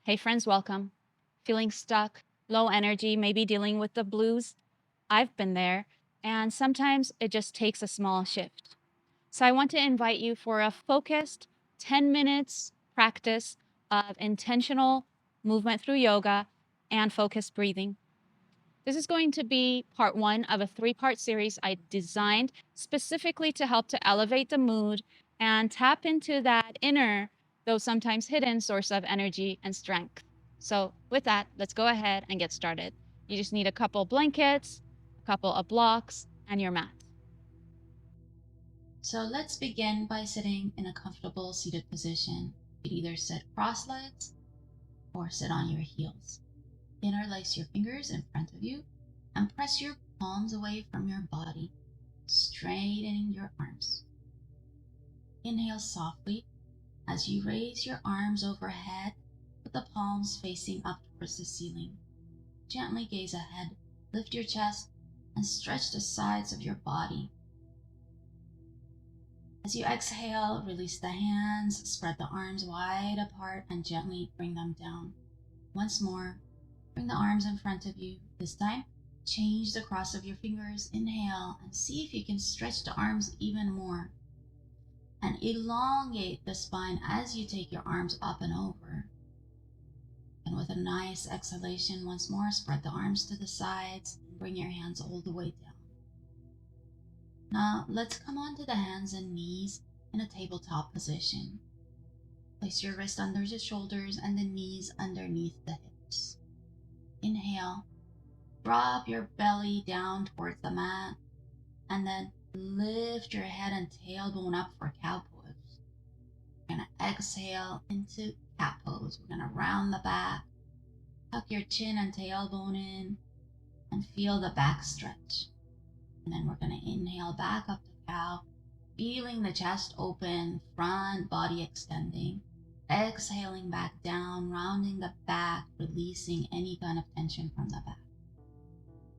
Hey friends, welcome. Feeling stuck, low energy, maybe dealing with the blues? I've been there, and sometimes it just takes a small shift. So I want to invite you for a focused 10 minutes practice of intentional movement through yoga and focused breathing. This is going to be part one of a three-part series I designed specifically to help to elevate the mood and tap into that inner, though sometimes hidden, source of energy and strength. So with that, let's go ahead and get started. You just need a couple blankets, a couple of blocks, and your mat. So let's begin by sitting in a comfortable seated position. You can either sit cross-legs or sit on your heels. Interlace your fingers in front of you and press your palms away from your body, straightening your arms. Inhale softly as you raise your arms overhead with the palms facing up towards the ceiling. Gently gaze ahead, lift your chest, and stretch the sides of your body. As you exhale, release the hands, spread the arms wide apart, and gently bring them down. Once more, bring the arms in front of you. This time, change the cross of your fingers. Inhale and see if you can stretch the arms even more. And elongate the spine as you take your arms up and over. And with a nice exhalation, once more, spread the arms to the sides and bring your hands all the way down. Now, let's come onto the hands and knees in a tabletop position. Place your wrist under the shoulders and the knees underneath the hips. Inhale, drop your belly down towards the mat, and then lift your head and tailbone up for cow pose. We're going to exhale into cat pose. We're going to round the back, tuck your chin and tailbone in, and feel the back stretch. And then we're going to inhale back up to cow, feeling the chest open, front body extending. Exhaling back down, rounding the back, releasing any kind of tension from the back.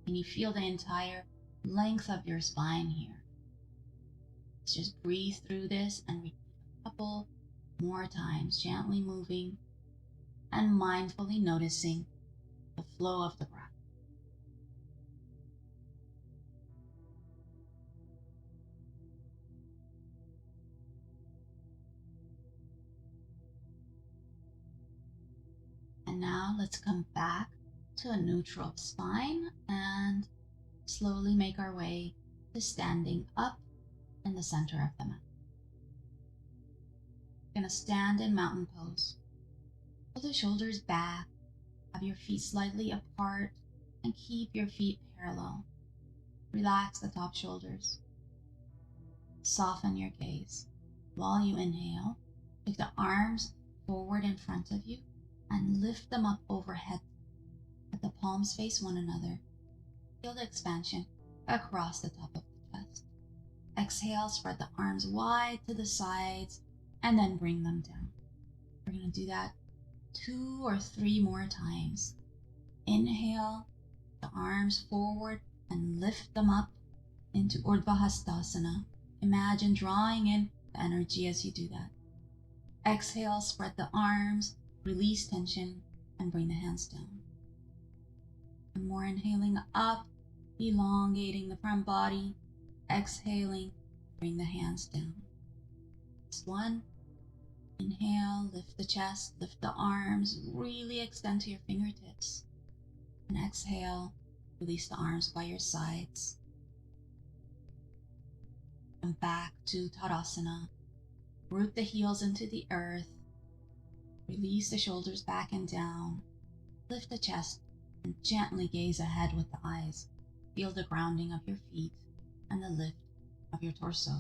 Can you feel the entire length of your spine here? Let's just breathe through this and repeat a couple more times, gently moving and mindfully noticing the flow of the breath. And now let's come back to a neutral spine and slowly make our way to standing up in the center of the mat. You're going to stand in mountain pose. Pull the shoulders back, have your feet slightly apart, and keep your feet parallel. Relax the top shoulders. Soften your gaze. While you inhale, take the arms forward in front of you and lift them up overhead. Let the palms face one another. Feel the expansion across the top of the chest. Exhale, spread the arms wide to the sides and then bring them down. We're going to do that 2 or 3 more times. Inhale, the arms forward and lift them up into urdhva. Imagine drawing in the energy as you do that. Exhale, spread the arms, release tension, and bring the hands down. And more, inhaling up, elongating the front body. Exhaling, bring the hands down. Just 1. Inhale, lift the chest, lift the arms, really extend to your fingertips. And exhale, release the arms by your sides. And back to Tadasana. Root the heels into the earth. Release the shoulders back and down. Lift the chest and gently gaze ahead with the eyes. Feel the grounding of your feet and the lift of your torso.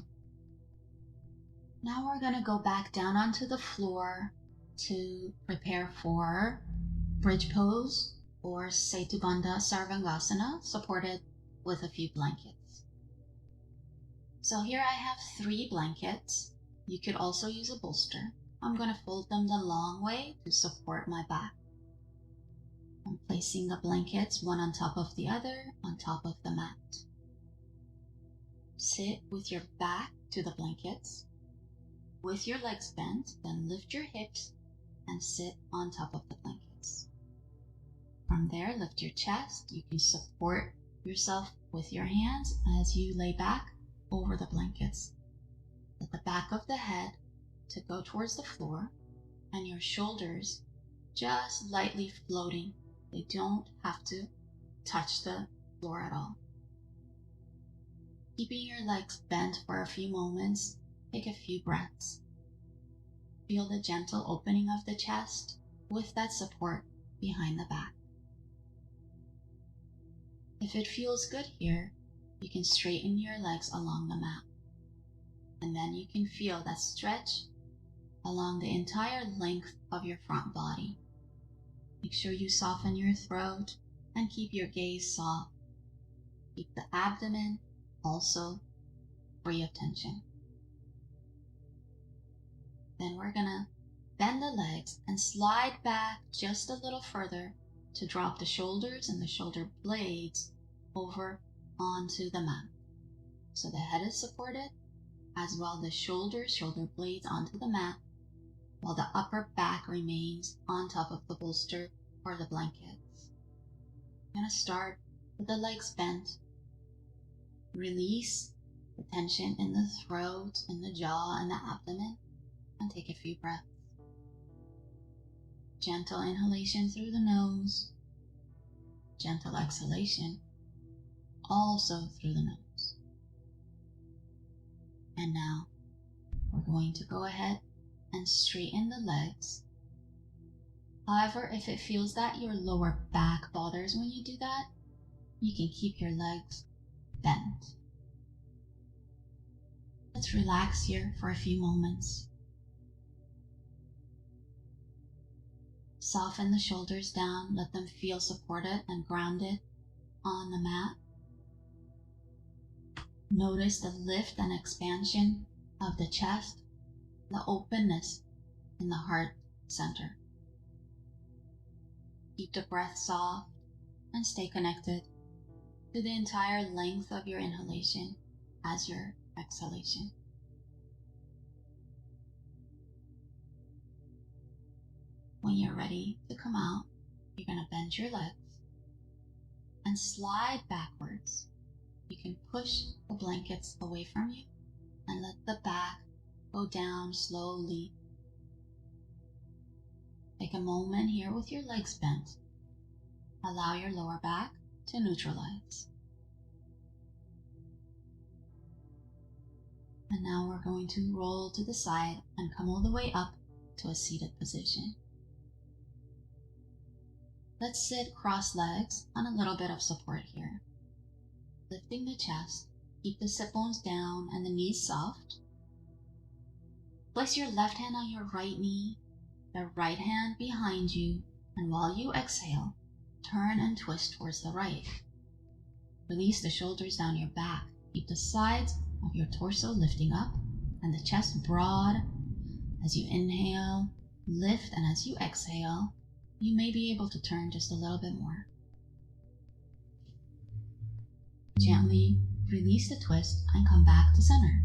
Now we're going to go back down onto the floor to prepare for bridge pose or Setu Bandha Sarvangasana, supported with a few blankets. So here I have 3 blankets. You could also use a bolster. I'm going to fold them the long way to support my back. I'm placing the blankets one on top of the other on top of the mat. Sit with your back to the blankets. With your legs bent, then lift your hips and sit on top of the blanket. From there, lift your chest. You can support yourself with your hands as you lay back over the blankets. Let the back of the head to go towards the floor and your shoulders just lightly floating. They don't have to touch the floor at all. Keeping your legs bent for a few moments, take a few breaths. Feel the gentle opening of the chest with that support behind the back. If it feels good here, you can straighten your legs along the mat. And then you can feel that stretch along the entire length of your front body. Make sure you soften your throat and keep your gaze soft. Keep the abdomen also free of tension. Then we're gonna bend the legs and slide back just a little further to drop the shoulders and the shoulder blades over onto the mat. So the head is supported, as well the shoulder blades onto the mat, while the upper back remains on top of the bolster or the blankets. I'm gonna start with the legs bent. Release the tension in the throat, in the jaw, and the abdomen, and take a few breaths. Gentle inhalation through the nose, gentle exhalation also through the nose. And now we're going to go ahead and straighten the legs. However, if it feels that your lower back bothers when you do that, you can keep your legs bent. Let's relax here for a few moments. Soften the shoulders down, let them feel supported and grounded on the mat. Notice the lift and expansion of the chest, the openness in the heart center. Keep the breath soft and stay connected to the entire length of your inhalation as your exhalation. When you're ready to come out, you're going to bend your legs and slide backwards. You can push the blankets away from you and let the back go down slowly. Take a moment here with your legs bent. Allow your lower back to neutralize. And now we're going to roll to the side and come all the way up to a seated position. Let's sit cross legs on a little bit of support here. Lifting the chest, keep the sit bones down and the knees soft. Place your left hand on your right knee, the right hand behind you, and while you exhale, turn and twist towards the right. Release the shoulders down your back. Keep the sides of your torso lifting up and the chest broad. As you inhale, lift, and as you exhale, you may be able to turn just a little bit more. Gently release the twist and come back to center.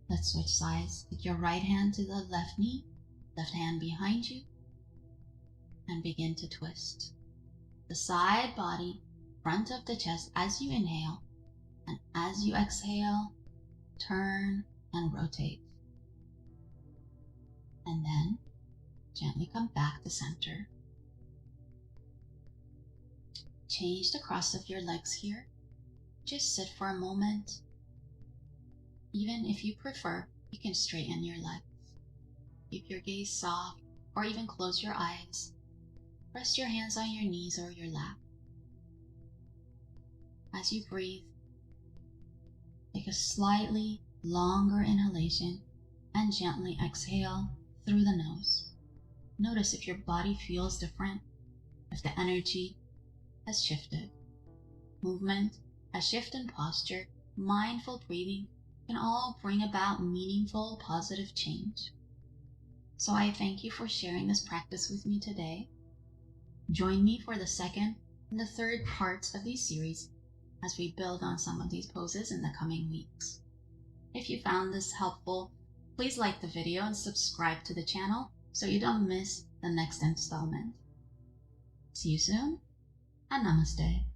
Let's switch sides. Take your right hand to the left knee, left hand behind you, and begin to twist. The side body, front of the chest as you inhale, and as you exhale, turn and rotate. And then gently come back to center. Change the cross of your legs here. Just sit for a moment. Even if you prefer, you can straighten your legs. Keep your gaze soft or even close your eyes. Rest your hands on your knees or your lap. As you breathe, take a slightly longer inhalation and gently exhale through the nose. Notice if your body feels different, if the energy has shifted. Movement, a shift in posture, mindful breathing can all bring about meaningful, positive change. So I thank you for sharing this practice with me today. Join me for the second and the third parts of these series as we build on some of these poses in the coming weeks. If you found this helpful, please like the video and subscribe to the channel so you don't miss the next installment. See you soon, and namaste.